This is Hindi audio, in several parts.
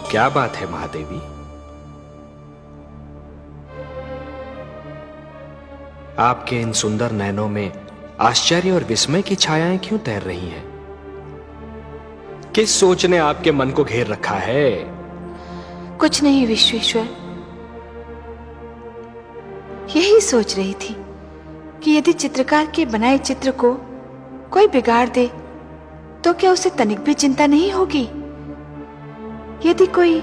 क्या बात है महादेवी? आपके इन सुंदर नैनों में आश्चर्य और विस्मय की छायाएं क्यों तैर रही हैं? किस सोच ने आपके मन को घेर रखा है? कुछ नहीं विश्वेश्वर, यही सोच रही थी कि यदि चित्रकार के बनाए चित्र को कोई बिगाड़ दे तो क्या उसे तनिक भी चिंता नहीं होगी? यदि कोई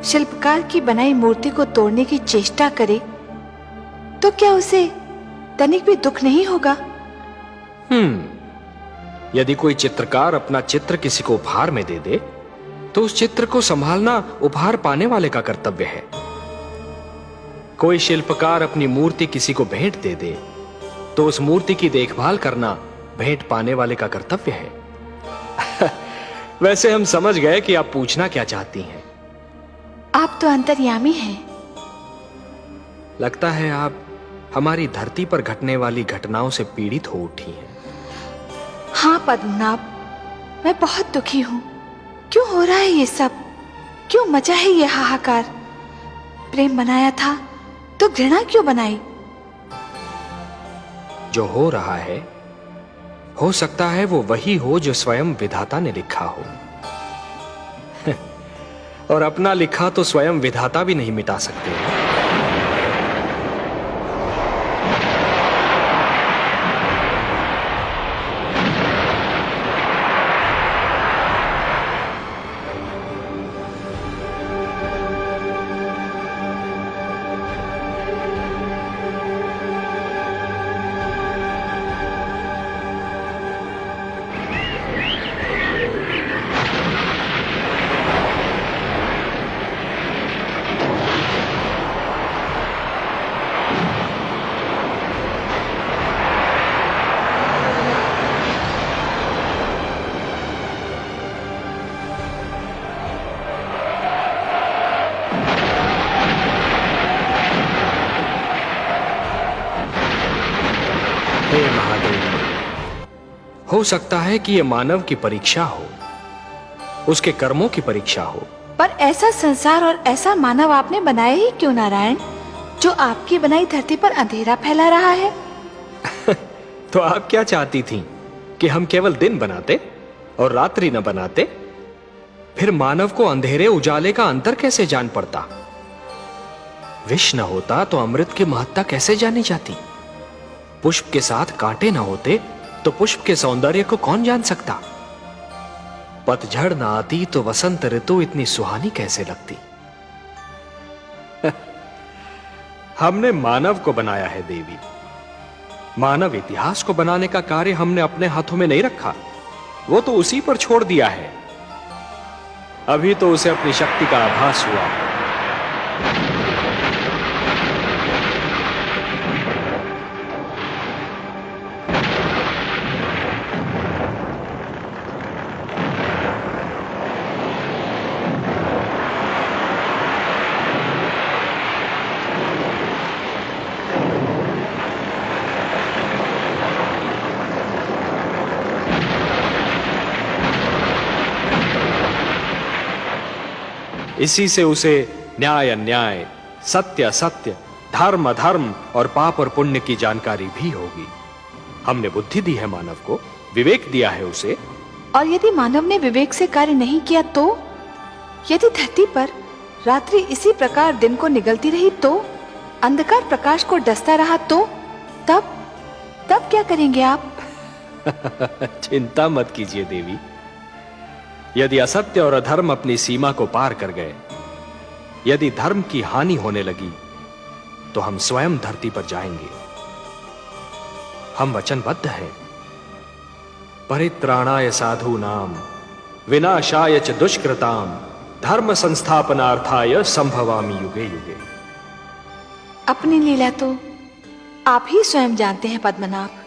शिल्पकार की बनाई मूर्ति को तोड़ने की चेष्टा करे तो क्या उसे तनिक भी दुख नहीं होगा? यदि कोई चित्रकार अपना चित्र किसी को उपहार में दे दे तो उस चित्र को संभालना उपहार पाने वाले का कर्तव्य है। कोई शिल्पकार अपनी मूर्ति किसी को भेंट दे दे तो उस मूर्ति की देखभाल करना भेंट पाने वाले का कर्तव्य है। वैसे हम समझ गए कि आप पूछना क्या चाहती हैं। आप तो अंतर्यामी हैं। लगता है आप हमारी धरती पर घटने वाली घटनाओं से पीड़ित हो उठी हैं। हाँ पद्मनाभ, मैं बहुत दुखी हूँ। क्यों हो रहा है ये सब? क्यों मचा है ये हाहाकार? प्रेम बनाया था तो घृणा क्यों बनाई? जो हो रहा है हो सकता है वो वही हो जो स्वयं विधाता ने लिखा हो। और अपना लिखा तो स्वयं विधाता भी नहीं मिटा सकते। हे महादेव, हो सकता है कि यह मानव की परीक्षा हो, उसके कर्मों की परीक्षा हो। पर ऐसा संसार और ऐसा मानव आपने बनाया ही क्यों नारायण, जो आपकी बनाई धरती पर अंधेरा फैला रहा है? तो आप क्या चाहती थीं कि हम केवल दिन बनाते और रात्रि न बनाते? फिर मानव को अंधेरे उजाले का अंतर कैसे जान पड़ता? विष न होता तो अमृत की महत्ता कैसे जानी जाती? पुष्प के साथ कांटे न होते तो पुष्प के सौंदर्य को कौन जान सकता? पतझड़ न आती तो वसंत ऋतु इतनी सुहानी कैसे लगती? हमने मानव को बनाया है देवी। मानव इतिहास को बनाने का कार्य हमने अपने हाथों में नहीं रखा, वो तो उसी पर छोड़ दिया है। अभी तो उसे अपनी शक्ति का आभास हुआ। इसी से उसे न्याय अन्याय, सत्य असत्य, धर्म अधर्म और पाप और पुण्य की जानकारी भी होगी। हमने बुद्धि दी है मानव को, विवेक दिया है उसे। और यदि मानव ने विवेक से कार्य नहीं किया तो? यदि धरती पर रात्रि इसी प्रकार दिन को निगलती रही तो? अंधकार प्रकाश को डसता रहा तो? तब क्या करेंगे आप? चिंता मत कीजिए देवी। यदि असत्य और अधर्म अपनी सीमा को पार कर गए, यदि धर्म की हानि होने लगी, तो हम स्वयं धरती पर जाएंगे। हम वचनबद्ध हैं। परित्राणाय साधूनाम विनाशाय च दुष्कृताम धर्म संस्थापनार्थाय संभवामि युगे युगे। अपनी लीला तो आप ही स्वयं जानते हैं पद्मनाभ।